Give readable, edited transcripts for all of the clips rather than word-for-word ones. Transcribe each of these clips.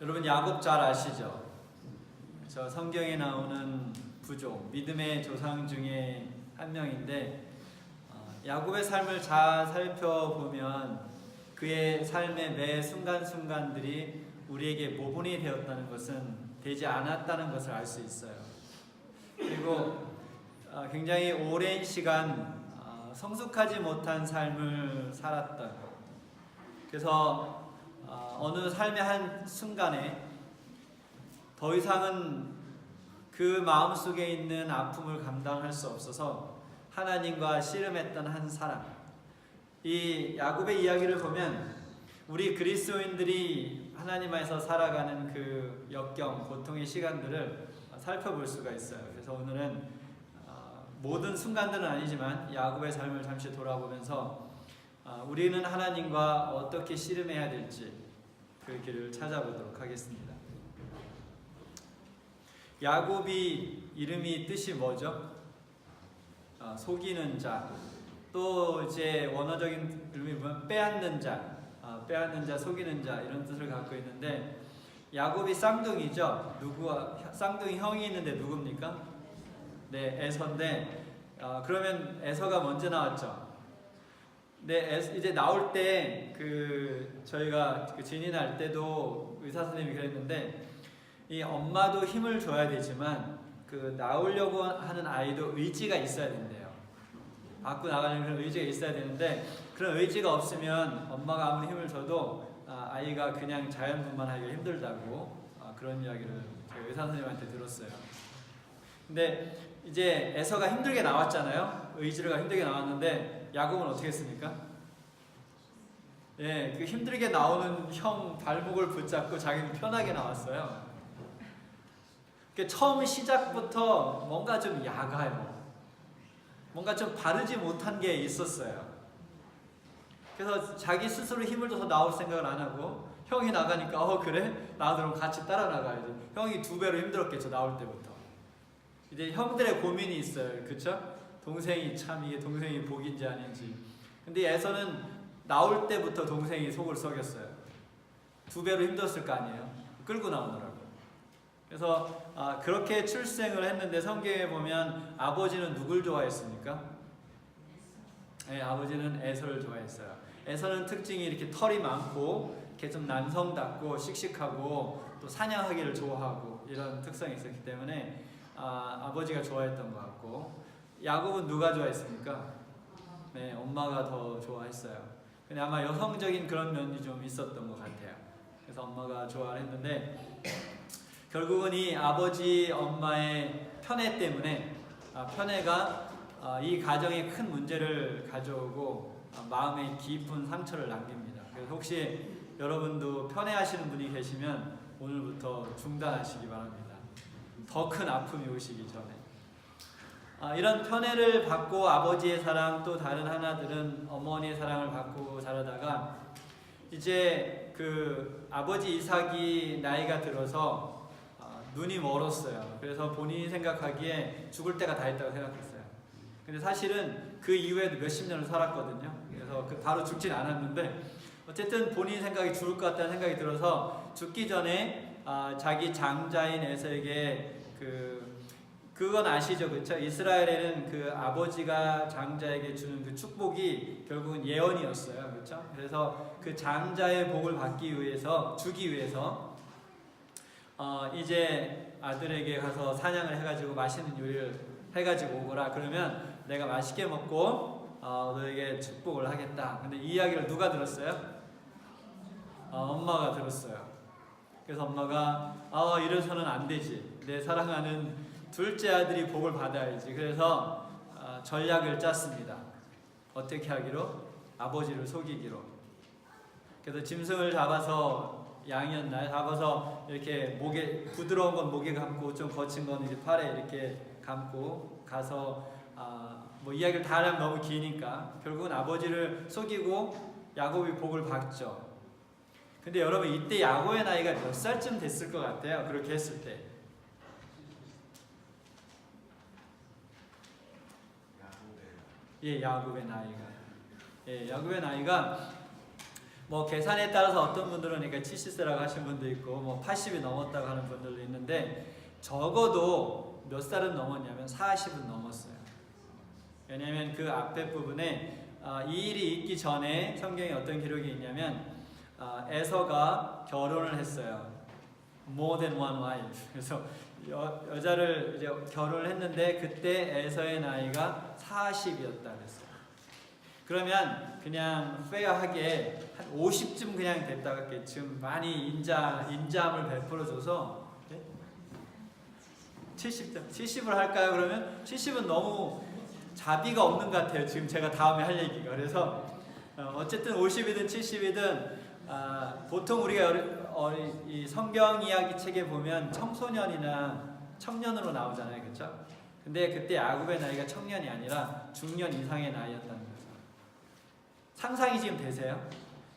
여러분 야곱 잘 아시죠? 저 성경에 나오는 부족, 믿음의 조상 중에 한 명인데 야곱의 삶을 잘 살펴보면 그의 삶의 매 순간순간들이 우리에게 모본이 되었다는 것은 되지 않았다는 것을 알 수 있어요. 그리고 굉장히 오랜 시간 성숙하지 못한 삶을 살았던, 그래서 어느 삶의 한 순간에 더 이상은 그 마음속에 있는 아픔을 감당할 수 없어서 하나님과 씨름했던 한 사람. 이 야곱의 이야기를 보면 우리 그리스도인들이 하나님 안에서 살아가는 그 역경, 고통의 시간들을 살펴볼 수가 있어요. 그래서 오늘은 모든 순간들은 아니지만 야곱의 삶을 잠시 돌아보면서 우리는 하나님과 어떻게 씨름해야 될지 그 길을 찾아보도록 하겠습니다. 야곱이 이름이 뜻이 뭐죠? 속이는 자. 또 이제 원어적인 이름이 뭐냐면 빼앗는 자, 빼앗는 자, 속이는 자 이런 뜻을 갖고 있는데 야곱이 쌍둥이죠. 쌍둥이 형이 있는데 누굽니까? 네, 에서인데 그러면 에서가 먼저 나왔죠. 네, 이제 나올 때 저희가 진이 날 때도 의사 선생님이 그랬는데 이 엄마도 힘을 줘야 되지만 나오려고 하는 아이도 의지가 있어야 된대요. 밖으로 나가는 그런 의지가 있어야 되는데 그런 의지가 없으면 엄마가 아무리 힘을 줘도 아이가 그냥 자연분만하기가 힘들다고 그런 이야기를 제가 의사 선생님한테 들었어요. 근데 이제 에서가 힘들게 나왔잖아요. 의지가 힘들게 나왔는데 야곱은 어떻게 했습니까? 예, 그 힘들게 나오는 형 발목을 붙잡고 자기는 편하게 나왔어요. 처음 시작부터 뭔가 좀 야가요. 뭔가 좀 바르지 못한 게 있었어요. 그래서 자기 스스로 힘을 줘서 나올 생각을 안 하고 형이 나가니까 그래? 나도 그럼 같이 따라 나가야지. 형이 2배로 힘들었겠죠. 나올 때부터. 이제 형들의 고민이 있어요. 그쵸? 동생이 참 이게 동생이 복인지 아닌지. 근데 에서는 나올 때부터 동생이 속을 썩였어요. 2배로 힘들었을 거 아니에요. 끌고 나오느라고. 그래서 그렇게 출생을 했는데 성경에 보면 아버지는 누굴 좋아했습니까? 네, 아버지는 에서를 좋아했어요. 에서는 특징이 이렇게 털이 많고 이렇게 좀 남성답고 씩씩하고 또 사냥하기를 좋아하고 이런 특성이 있었기 때문에 아버지가 좋아했던 것 같고, 야곱은 누가 좋아했습니까? 네, 엄마가 더 좋아했어요. 근데 아마 여성적인 그런 면이 좀 있었던 것 같아요. 그래서 엄마가 좋아했는데 결국은 이 아버지 엄마의 편애 때문에 편애가 이 가정에 큰 문제를 가져오고 마음에 깊은 상처를 남깁니다. 그래서 혹시 여러분도 편애하시는 분이 계시면 오늘부터 중단하시기 바랍니다. 더 큰 아픔이 오시기 전에. 이런 편애를 받고 아버지의 사랑, 또 다른 하나들은 어머니의 사랑을 받고 자라다가 이제 아버지 이삭이 나이가 들어서 눈이 멀었어요. 그래서 본인이 생각하기에 죽을 때가 다 했다고 생각했어요. 근데 사실은 그 이후에도 몇십 년을 살았거든요. 그래서 바로 죽진 않았는데 어쨌든 본인 생각이 죽을 것 같다는 생각이 들어서 죽기 전에 자기 장자인 에서에게 그건 아시죠? 그렇죠? 이스라엘에는 아버지가 장자에게 주는 그 축복이 결국은 예언이었어요. 그렇죠? 그래서 그 장자의 복을 주기 위해서 이제 아들에게 가서 사냥을 해가지고 맛있는 요리를 해가지고 오거라. 그러면 내가 맛있게 먹고 너에게 축복을 하겠다. 근데 이 이야기를 누가 들었어요? 엄마가 들었어요. 그래서 엄마가 이래서는 안 되지. 내 사랑하는 둘째 아들이 복을 받아야지. 그래서 전략을 짰습니다. 어떻게 하기로? 아버지를 속이기로. 그래서 짐승을 잡아서 양이었나요? 잡아서 이렇게 목에 부드러운 건 목에 감고 좀 거친 건 이제 팔에 이렇게 감고 가서 뭐 이야기를 다 하려면 너무 기니까 결국은 아버지를 속이고 야곱이 복을 받죠. 근데 여러분 이때 야곱의 나이가 몇 살쯤 됐을 것 같아요? 그렇게 했을 때. 야곱의 나이가. 야곱의 나이가 뭐 계산에 따라서 어떤 분들은 그러니까 70세라고 하신 분도 있고 뭐 80이 넘었다고 하는 분들도 있는데 적어도 몇 살은 넘었냐면 40은 넘었어요. 왜냐하면 그 앞에 부분에 이 일이 있기 전에 성경에 어떤 기록이 있냐면 에서가 결혼을 했어요. More than one wife. 그래서 여자를 이제 결혼을 했는데 그때 에서의 나이가 40이었다 그랬어요. 그러면 그냥 페어하게 한 50쯤 그냥 됐다가 지금 많이 인자함을 베풀어줘서 70을 할까요? 그러면 70은 너무 자비가 없는 것 같아요. 지금 제가 다음에 할 얘기가. 그래서 어쨌든 50이든 70이든 보통 우리가 이 성경 이야기 책에 보면 청소년이나 청년으로 나오잖아요. 그렇죠? 근데 그때 야곱의 나이가 청년이 아니라 중년 이상의 나이였다는 거죠. 상상이 지금 되세요?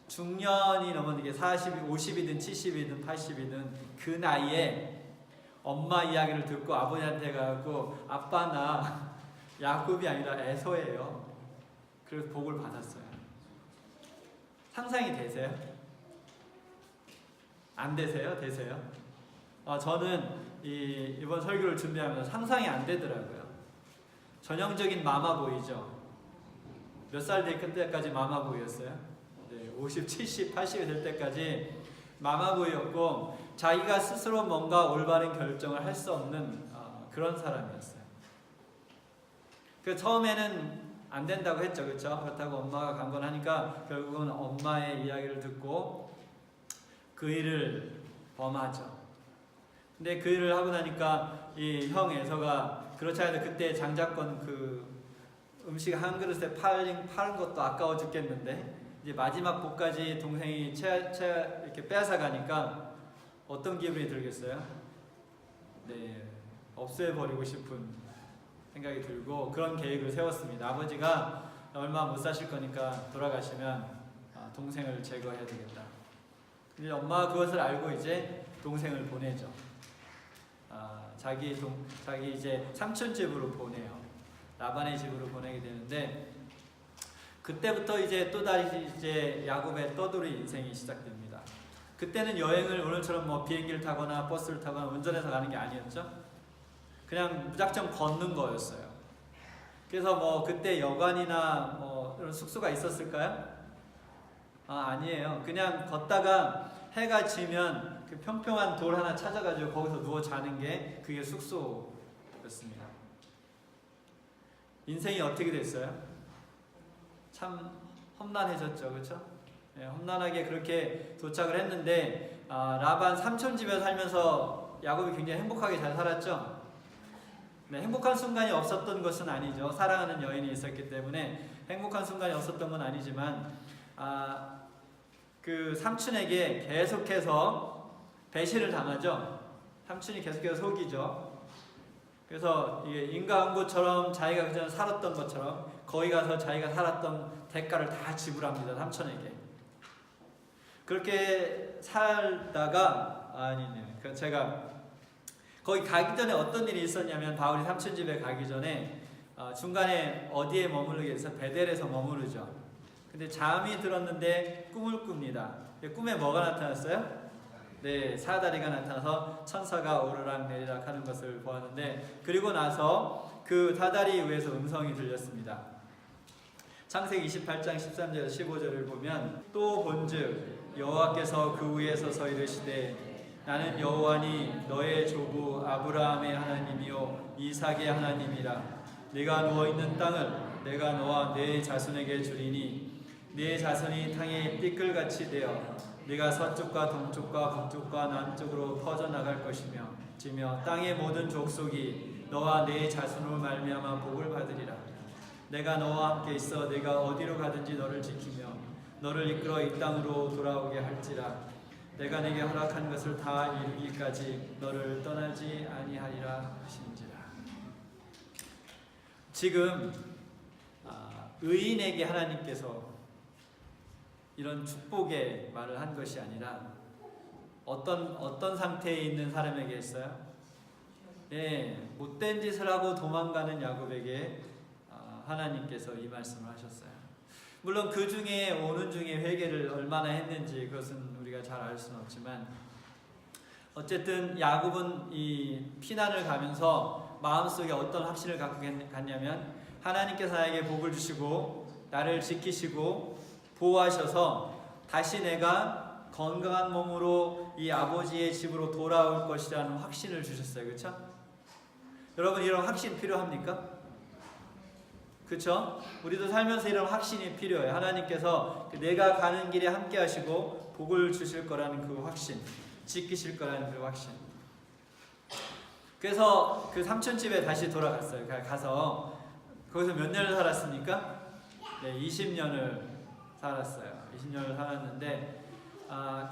중년이 넘은 게 40, 50이든 70이든 80이든 그 나이에 엄마 이야기를 듣고 아버지한테 가고 아빠 나 야곱이 아니라 에서예요. 그래서 복을 받았어요. 상상이 되세요? 안 되세요? 되세요? 저는 이번 설교를 준비하면서 상상이 안 되더라고요. 전형적인 마마보이죠. 몇 살 될 때까지 마마보이였어요? 네, 50, 70, 80이 될 때까지 마마보이였고 자기가 스스로 뭔가 올바른 결정을 할 수 없는 그런 사람이었어요. 그 처음에는 안 된다고 했죠, 그렇죠? 그렇다고 엄마가 강권하니까 결국은 엄마의 이야기를 듣고 그 일을 범하죠. 근데 그 일을 하고 나니까 이 형 에서가 그렇지 않아도 그때 장자권 그 음식 한 그릇에 파는 것도 아까워 죽겠는데 이제 마지막 복까지 동생이 이렇게 빼앗아 가니까 어떤 기분이 들겠어요? 네, 없애버리고 싶은 생각이 들고 그런 계획을 세웠습니다. 아버지가 얼마 못 사실 거니까 돌아가시면 동생을 제거해야 되겠다. 근데 엄마가 그것을 알고 이제 동생을 보내죠. 자기 이제 삼촌 집으로 보내요. 라반의 집으로 보내게 되는데 그때부터 이제 또다시 이제 야곱의 떠돌이 인생이 시작됩니다. 그때는 여행을 오늘처럼 뭐 비행기를 타거나 버스를 타거나 운전해서 가는 게 아니었죠. 그냥 무작정 걷는 거였어요. 그래서 뭐 그때 여관이나 뭐 이런 숙소가 있었을까요? 아니에요. 그냥 걷다가 해가 지면 그 평평한 돌 하나 찾아가지고 거기서 누워 자는 게 그게 숙소였습니다. 인생이 어떻게 됐어요? 참 험난해졌죠, 그렇죠? 네, 험난하게 그렇게 도착을 했는데 라반 삼촌 집에 살면서 야곱이 굉장히 행복하게 잘 살았죠. 네, 행복한 순간이 없었던 것은 아니죠. 사랑하는 여인이 있었기 때문에 행복한 순간이 없었던 건 아니지만 그 삼촌에게 계속해서 배신을 당하죠. 삼촌이 계속해서 속이죠. 그래서 이게 인과응보처럼 자기가 그전에 살았던 것처럼 거기 가서 자기가 살았던 대가를 다 지불합니다. 삼촌에게. 그렇게 살다가 아니네. 제가 거기 가기 전에 어떤 일이 있었냐면 바울이 삼촌 집에 가기 전에 중간에 어디에 머무르게 해서 베델에서 머무르죠. 근데 잠이 들었는데 꿈을 꿉니다. 꿈에 뭐가 나타났어요? 네, 사다리가 나타나서 천사가 오르락 내리락 하는 것을 보았는데 그리고 나서 그 사다리 위에서 음성이 들렸습니다. 창세기 28장 13절 15절을 보면 또 본즉 여호와께서 그 위에서 서 이르시되 나는 여호와니 너의 조부 아브라함의 하나님이요 이삭의 하나님이라. 네가 누워있는 땅을 내가 너와 네 자손에게 주리니 네 자손이 땅의 띠끌같이 되어 네가 서쪽과 동쪽과 북쪽과 남쪽으로 퍼져나갈 것이며 지며 땅의 모든 족속이 너와 네 자손으로 말미암아 복을 받으리라. 내가 너와 함께 있어 네가 어디로 가든지 너를 지키며 너를 이끌어 이 땅으로 돌아오게 할지라. 내가 네게 허락한 것을 다 이루기까지 너를 떠나지 아니하리라 하신지라. 지금 의인에게 하나님께서 이런 축복의 말을 한 것이 아니라 어떤 상태에 있는 사람에게 했어요? 예, 못된 짓을 하고 도망가는 야곱에게 하나님께서 이 말씀을 하셨어요. 물론 그 중에 오는 중에 회개를 얼마나 했는지 그것은 우리가 잘 알 수는 없지만, 어쨌든 야곱은 이 피난을 가면서 마음속에 어떤 확신을 갖고 갔냐면, 하나님께서 나에게 복을 주시고 나를 지키시고 보호하셔서 다시 내가 건강한 몸으로 이 아버지의 집으로 돌아올 것이라는 확신을 주셨어요. 그렇죠? 여러분, 이런 확신 필요합니까? 그렇죠? 우리도 살면서 이런 확신이 필요해요. 하나님께서 내가 가는 길에 함께 하시고 복을 주실 거라는 그 확신, 지키실 거라는 그 확신. 그래서 그 삼촌 집에 다시 돌아갔어요. 가서 거기서 몇 년을 살았습니까? 네, 20년을 살았어요. 20년을 살았는데,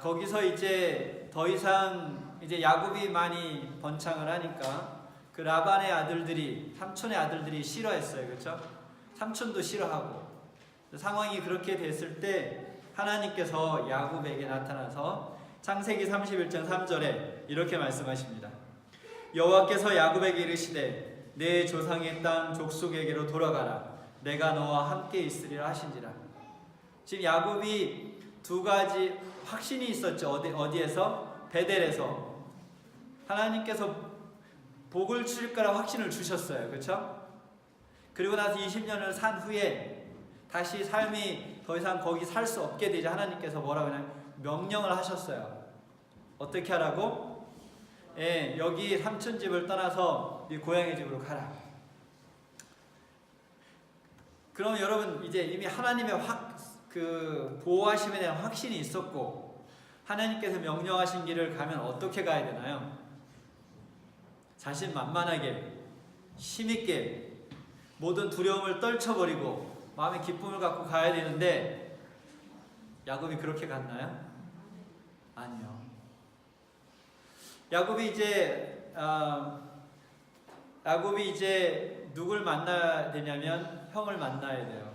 거기서 이제 더 이상 이제 야곱이 많이 번창을 하니까 그 라반의 아들들이, 삼촌의 아들들이 싫어했어요. 그렇죠? 삼촌도 싫어하고. 상황이 그렇게 됐을 때 하나님께서 야곱에게 나타나서 창세기 31장 3절에 이렇게 말씀하십니다. 여호와께서 야곱에게 이르시되 내 조상의 땅 족속에게로 돌아가라. 내가 너와 함께 있으리라 하신지라. 지금 야곱이 두 가지 확신이 있었죠. 어디에서? 베델에서. 하나님께서 복을 주실 거라 확신을 주셨어요. 그렇죠? 그리고 나서 20년을 산 후에 다시 삶이 더 이상 거기 살 수 없게 되자 하나님께서 뭐라고 하냐면 명령을 하셨어요. 어떻게 하라고? 예, 여기 삼촌 집을 떠나서 네 고향의 집으로 가라. 그럼 여러분, 이제 이미 하나님의 보호하심에 대한 확신이 있었고, 하나님께서 명령하신 길을 가면 어떻게 가야 되나요? 자신만만하게, 힘있게, 모든 두려움을 떨쳐버리고 마음의 기쁨을 갖고 가야 되는데, 야곱이 그렇게 갔나요? 아니요. 야곱이 이제 누굴 만나야 되냐면 형을 만나야 돼요.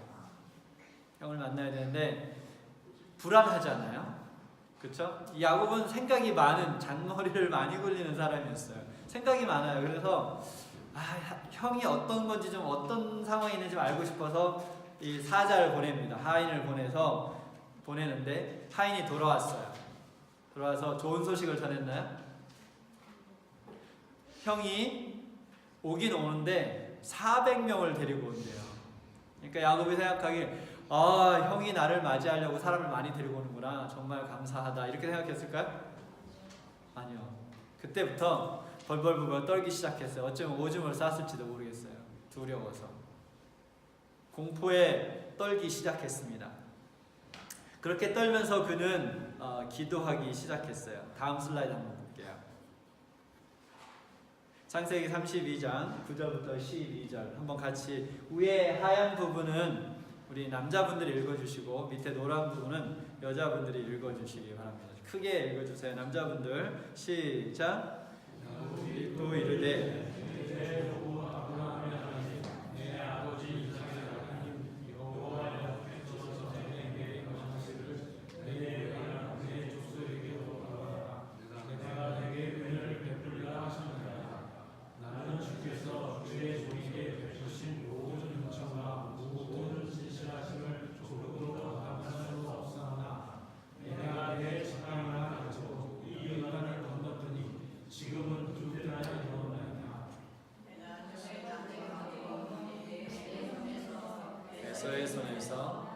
형을 만나야 되는데 불안하잖아요. 그렇죠? 야곱은 생각이 많은, 잔머리를 많이 굴리는 사람이었어요. 생각이 많아요. 그래서 형이 어떤 건지, 좀 어떤 상황이 있는지 좀 알고 싶어서 이 사자를 보냅니다. 하인을 보내는데 하인이 돌아왔어요. 돌아와서 좋은 소식을 전했나요? 형이 오긴 오는데 400명을 데리고 온대요. 그러니까 야곱이 생각하기에 형이 나를 맞이하려고 사람을 많이 데리고 오는구나, 정말 감사하다, 이렇게 생각했을까요? 아니요. 그때부터 벌벌벌 떨기 시작했어요. 어쩌면 오줌을 쌌을지도 모르겠어요. 두려워서 공포에 떨기 시작했습니다. 그렇게 떨면서 그는 기도하기 시작했어요. 다음 슬라이드 한번 볼게요. 창세기 32장 9절부터 12절 한번 같이, 위에 하얀 부분은 우리 남자분들이 읽어주시고 밑에 노란 부분은 여자분들이 읽어주시기 바랍니다. 크게 읽어주세요. 남자분들 시작. 또 이르되 에서의 손에서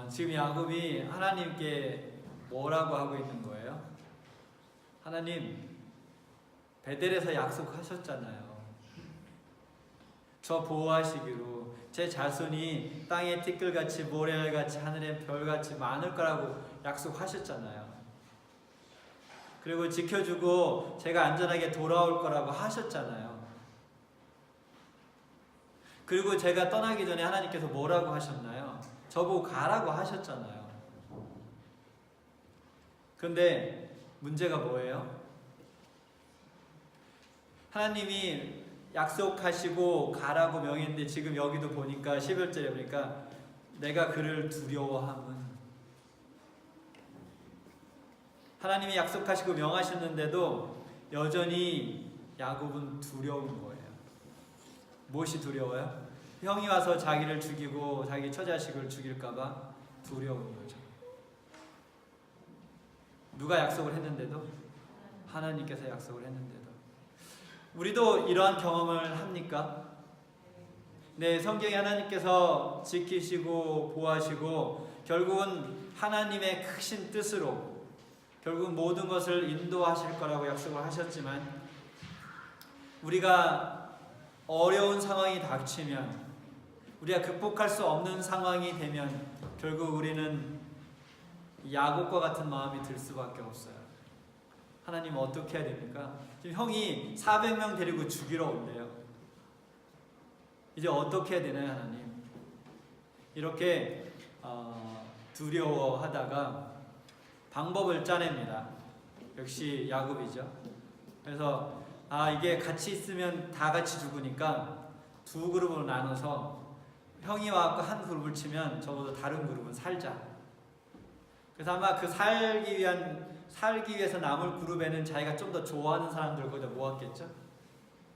지금 야곱이 하나님께 뭐라고 하고 있는 거예요? 하나님, 베델에서 약속하셨잖아요. 저 보호하시기로, 제 자손이 땅의 티끌같이 모래알같이 하늘의 별같이 많을 거라고 약속하셨잖아요. 그리고 지켜주고 제가 안전하게 돌아올 거라고 하셨잖아요. 그리고 제가 떠나기 전에 하나님께서 뭐라고 하셨나요? 저보고 가라고 하셨잖아요. 그런데 문제가 뭐예요? 하나님이 약속하시고 가라고 명했는데 지금 여기도 보니까 11절에 보니까 내가 그를 두려워함은, 하나님이 약속하시고 명하셨는데도 여전히 야곱은 두려운 거예요. 무엇이 두려워요? 형이 와서 자기를 죽이고 자기 처자식을 죽일까봐 두려운 거죠. 누가 약속을 했는데도? 하나님께서 약속을 했는데도. 우리도 이러한 경험을 합니까? 네, 성경에 하나님께서 지키시고 보호하시고 결국은 하나님의 크신 뜻으로 결국 모든 것을 인도하실 거라고 약속을 하셨지만, 우리가 어려운 상황이 닥치면, 우리가 극복할 수 없는 상황이 되면 결국 우리는 야곱과 같은 마음이 들 수밖에 없어요. 하나님 어떻게 해야 됩니까? 지금 형이 400명 데리고 죽이러 온대요. 이제 어떻게 해야 되나요, 하나님? 이렇게 두려워하다가 방법을 짜냅니다. 역시 야곱이죠. 그래서 이게 같이 있으면 다 같이 죽으니까 두 그룹으로 나눠서 형이 와서 한 그룹을 치면 적어도 다른 그룹은 살자. 그래서 아마 그 살기 위해서 남을 그룹에는 자기가 좀 더 좋아하는 사람들 거기다 모았겠죠.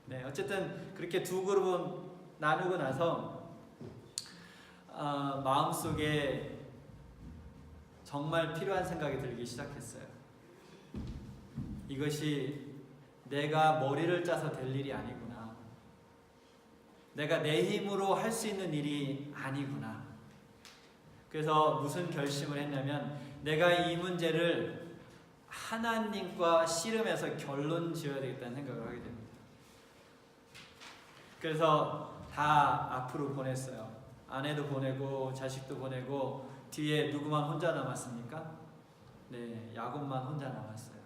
네, 어쨌든 그렇게 두 그룹은 나누고 나서 마음속에 정말 필요한 생각이 들기 시작했어요. 이것이 내가 머리를 짜서 될 일이 아니구나. 내가 내 힘으로 할 수 있는 일이 아니구나. 그래서 무슨 결심을 했냐면, 내가 이 문제를 하나님과 씨름해서 결론 지어야 되겠다는 생각을 하게 됩니다. 그래서 다 앞으로 보냈어요. 아내도 보내고 자식도 보내고, 뒤에 누구만 혼자 남았습니까? 네, 야곱만 혼자 남았어요.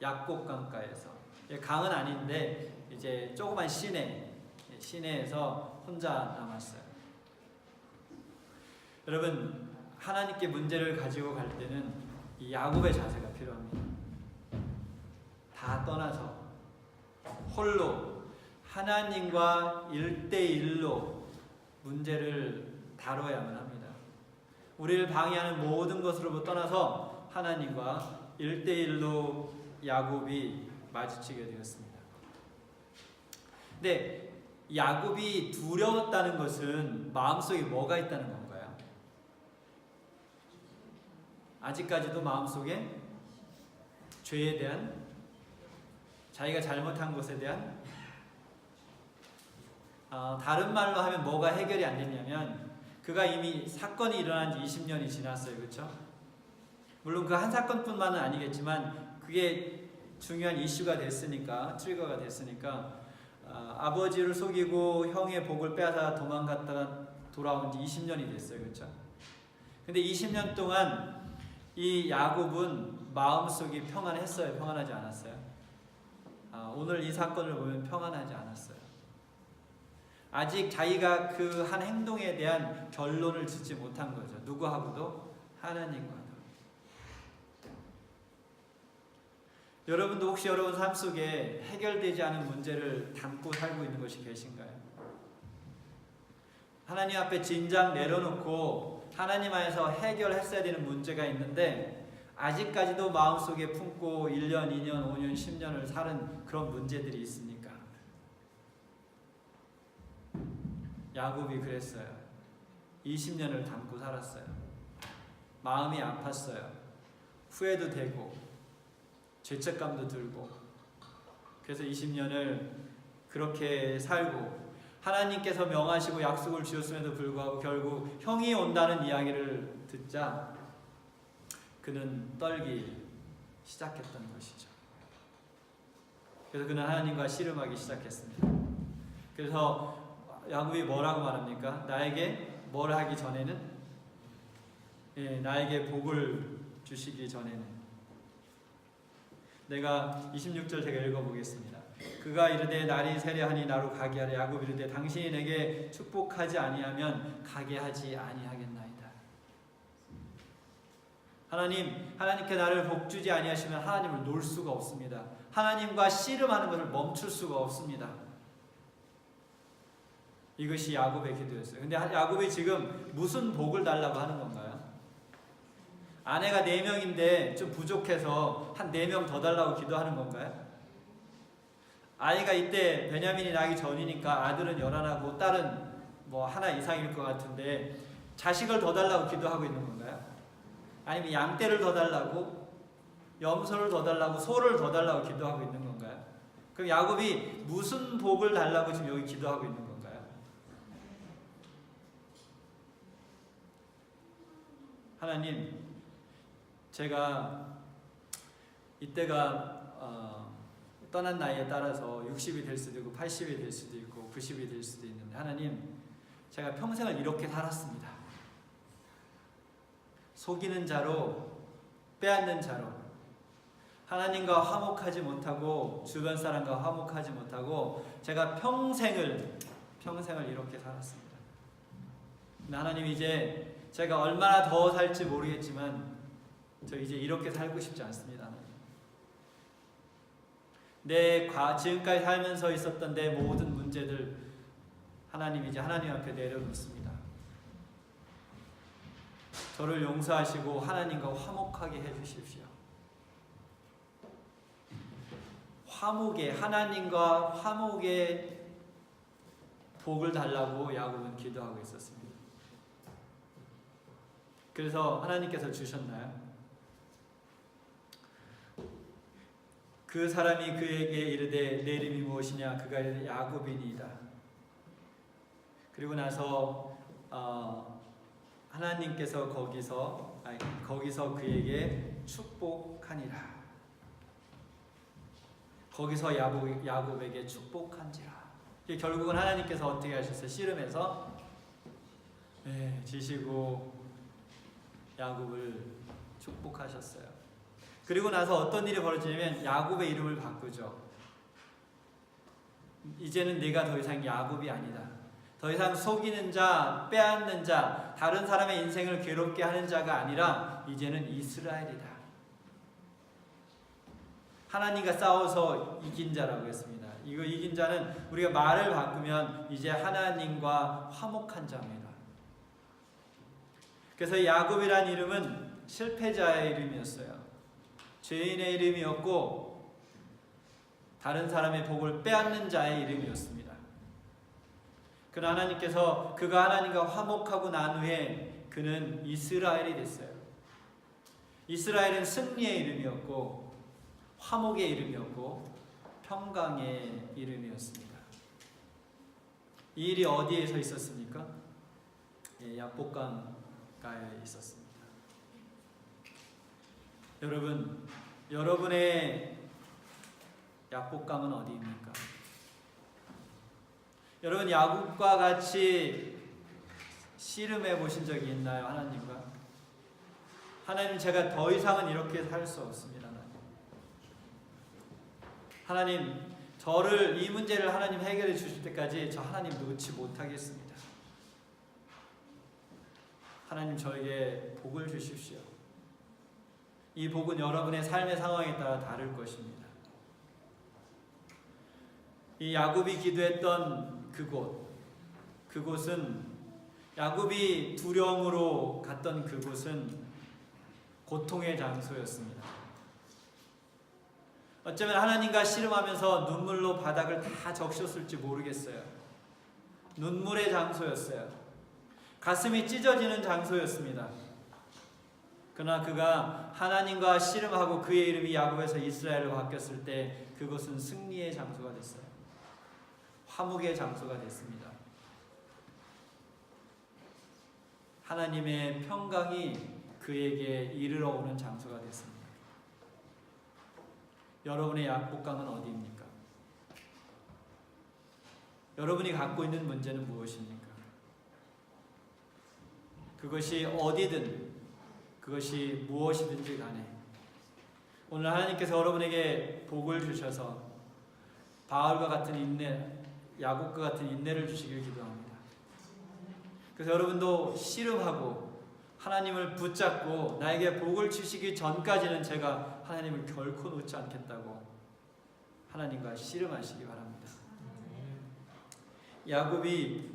약곡 강가에서. 강은 아닌데 이제 조그만 시내에서 혼자 남았어요. 여러분, 하나님께 문제를 가지고 갈 때는 이 야곱의 자세가 필요합니다. 다 떠나서 홀로 하나님과 1대1로 문제를 다뤄야만 합니다. 우리를 방해하는 모든 것으로부터 떠나서 하나님과 1대1로 야곱이 마주치게 되었습니다. 근데 야곱이 두려웠다는 것은 마음속에 뭐가 있다는 건가요? 아직까지도 마음속에 죄에 대한, 자기가 잘못한 것에 대한, 다른 말로 하면 뭐가 해결이 안 됐냐면, 그가 이미 사건이 일어난 지 20년이 지났어요. 그렇죠? 물론 그 한 사건뿐만은 아니겠지만 그게 중요한 이슈가 됐으니까, 트리거가 됐으니까, 아버지를 속이고 형의 복을 빼앗아 도망갔다가 돌아온 지 20년이 됐어요. 그렇죠? 근데 20년 동안 이 야곱은 마음속이 평안했어요? 평안하지 않았어요? 오늘 이 사건을 보면 평안하지 않았어요. 아직 자기가 그 한 행동에 대한 결론을 짓지 못한 거죠. 누구하고도? 하나님과도. 여러분도 혹시 여러분 삶 속에 해결되지 않은 문제를 담고 살고 있는 것이 계신가요? 하나님 앞에 진작 내려놓고 하나님 안에서 해결했어야 되는 문제가 있는데 아직까지도 마음속에 품고 1년, 2년, 5년, 10년을 사는 그런 문제들이 있습니까? 야곱이 그랬어요. 20년을 담고 살았어요. 마음이 아팠어요. 후회도 되고 죄책감도 들고, 그래서 20년을 그렇게 살고, 하나님께서 명하시고 약속을 주셨음에도 불구하고 결국 형이 온다는 이야기를 듣자 그는 떨기 시작했던 것이죠. 그래서 그는 하나님과 씨름하기 시작했습니다. 그래서 야곱이 뭐라고 말합니까? 나에게 뭘 하기 전에는? 나에게 복을 주시기 전에는. 내가 26절 제가 읽어보겠습니다. 그가 이르되 날이 세려하니 나로 가게 하라. 야곱이 이르되 당신이 내게 축복하지 아니하면 가게 하지 아니하겠나이다. 하나님께 나를 복 주지 아니하시면 하나님을 놓을 수가 없습니다. 하나님과 씨름하는 것을 멈출 수가 없습니다. 이것이 야곱의 기도였어요. 근데 야곱이 지금 무슨 복을 달라고 하는 건가요? 아내가 4명인데 좀 부족해서 한 4명 더 달라고 기도하는 건가요? 아이가 이때 베냐민이 나기 전이니까 아들은 11하고 딸은 뭐 하나 이상일 것 같은데 자식을 더 달라고 기도하고 있는 건가요? 아니면 양떼를 더 달라고, 염소를 더 달라고, 소를 더 달라고 기도하고 있는 건가요? 그럼 야곱이 무슨 복을 달라고 지금 여기 기도하고 있는 건가요? 하나님, 제가 이때가 떠난 나이에 따라서 60이 될 수도 있고 80이 될 수도 있고 90이 될 수도 있는데, 하나님, 제가 평생을 이렇게 살았습니다. 속이는 자로, 빼앗는 자로, 하나님과 화목하지 못하고 주변 사람과 화목하지 못하고 제가 평생을 이렇게 살았습니다. 근데 하나님, 이제 제가 얼마나 더 살지 모르겠지만 저 이제 이렇게 살고 싶지 않습니다. 지금까지 살면서 있었던 내 모든 문제들 하나님 이제 하나님 앞에 내려놓습니다. 저를 용서하시고 하나님과 화목하게 해주십시오. 하나님과 화목의 복을 달라고 야곱은 기도하고 있었습니다. 그래서 하나님께서 주셨나요? 그 사람이 그에게 이르되 내 이름이 무엇이냐? 그가 이르되 야곱이니이다. 그리고 나서 하나님께서 거기서 그에게 축복하니라. 거기서 야곱에게 축복한지라. 결국은 하나님께서 어떻게 하셨어요? 씨름해서 지시고 야곱을 축복하셨어요. 그리고 나서 어떤 일이 벌어지냐면 야곱의 이름을 바꾸죠. 이제는 네가 더 이상 야곱이 아니다. 더 이상 속이는 자, 빼앗는 자, 다른 사람의 인생을 괴롭게 하는 자가 아니라 이제는 이스라엘이다. 하나님과 싸워서 이긴 자라고 했습니다. 이거 이긴 자는 우리가 말을 바꾸면 이제 하나님과 화목한 자입니다. 그래서 야곱이라는 이름은 실패자의 이름이었어요. 죄인의 이름이었고 다른 사람의 복을 빼앗는 자의 이름이었습니다. 그러나 하나님께서 그가 하나님과 화목하고 난 후에 그는 이스라엘이 됐어요. 이스라엘은 승리의 이름이었고 화목의 이름이었고 평강의 이름이었습니다. 이 일이 어디에서 있었습니까? 약복강가에 있었습니다. 여러분의 약복강은 어디입니까? 여러분, 야곱과 같이 씨름해 보신 적이 있나요? 하나님과? 하나님, 제가 더 이상은 이렇게 살 수 없습니다. 하나님, 이 문제를 하나님 해결해 주실 때까지 저 하나님 놓지 못하겠습니다. 하나님, 저에게 복을 주십시오. 이 복은 여러분의 삶의 상황에 따라 다를 것입니다. 이 야곱이 기도했던 그곳은 야곱이 두려움으로 갔던 그곳은 고통의 장소였습니다. 어쩌면 하나님과 씨름하면서 눈물로 바닥을 다 적셨을지 모르겠어요. 눈물의 장소였어요. 가슴이 찢어지는 장소였습니다. 그러나 그가 하나님과 씨름하고 그의 이름이 야곱에서 이스라엘로 바뀌었을 때 그것은 승리의 장소가 됐어요. 화목의 장소가 됐습니다. 하나님의 평강이 그에게 이르러 오는 장소가 됐습니다. 여러분의 약복강은 어디입니까? 여러분이 갖고 있는 문제는 무엇입니까? 그것이 어디든 그것이 무엇이든지 간에 오늘 하나님께서 여러분에게 복을 주셔서 바울과 같은 인내, 야곱과 같은 인내를 주시길 기도합니다. 그래서 여러분도 씨름하고 하나님을 붙잡고 나에게 복을 주시기 전까지는 제가 하나님을 결코 놓지 않겠다고 하나님과 씨름하시기 바랍니다. 야곱이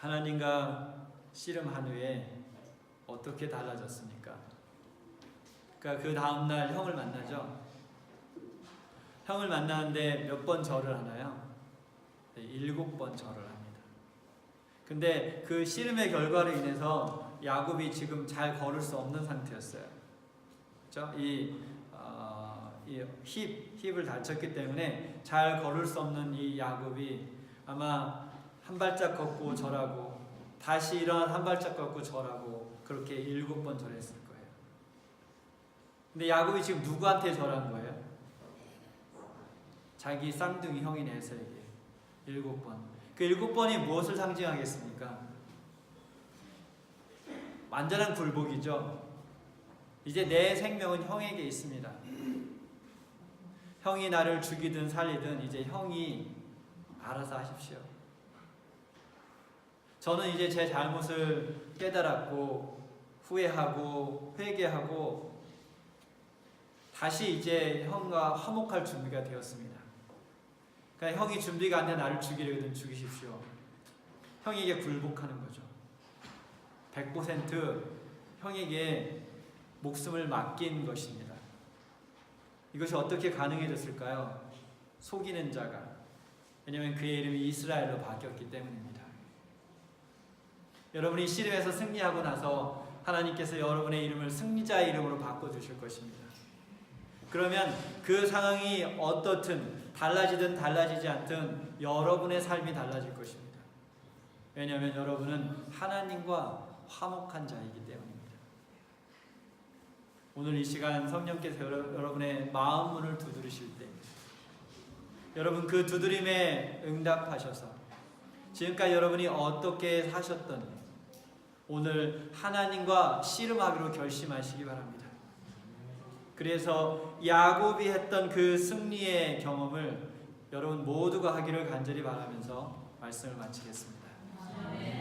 하나님과 씨름한 후에 어떻게 달라졌습니까? 그러니까 그 다음날 형을 만나죠. 형을 만나는데 몇 번 절을 하나요? 7번 절을 합니다. 근데 그 씨름의 결과로 인해서 야곱이 지금 잘 걸을 수 없는 상태였어요. 그렇죠? 힙을 다쳤기 때문에 잘 걸을 수 없는 이 야곱이 아마 한 발짝 걷고 절하고 다시 일어나 한 발짝 걷고 절하고 그렇게 7번 절했을 거예요. 근데 야곱이 지금 누구한테 절한 거예요? 자기 쌍둥이 형인 에서에게 7번. 그 7번이 무엇을 상징하겠습니까? 완전한 굴복이죠. 이제 내 생명은 형에게 있습니다. 형이 나를 죽이든 살리든 이제 형이 알아서 하십시오. 저는 이제 제 잘못을 깨달았고 후회하고 회개하고 다시 이제 형과 화목할 준비가 되었습니다. 그러니까 형이 준비가 안 돼 나를 죽이려거든 죽이십시오. 형에게 굴복하는 거죠. 100% 형에게 목숨을 맡긴 것입니다. 이것이 어떻게 가능해졌을까요? 속이는 자가. 왜냐하면 그의 이름이 이스라엘로 바뀌었기 때문입니다. 여러분이 씨름에서 승리하고 나서 하나님께서 여러분의 이름을 승리자의 이름으로 바꿔주실 것입니다. 그러면 그 상황이 어떻든 달라지든 달라지지 않든 여러분의 삶이 달라질 것입니다. 왜냐하면 여러분은 하나님과 화목한 자이기 때문입니다. 오늘 이 시간 성령께서 여러분의 마음 문을 두드리실 때 여러분 그 두드림에 응답하셔서 지금까지 여러분이 어떻게 사셨던 오늘 하나님과 씨름하기로 결심하시기 바랍니다. 그래서 야곱이 했던 그 승리의 경험을 여러분 모두가 하기를 간절히 바라면서 말씀을 마치겠습니다.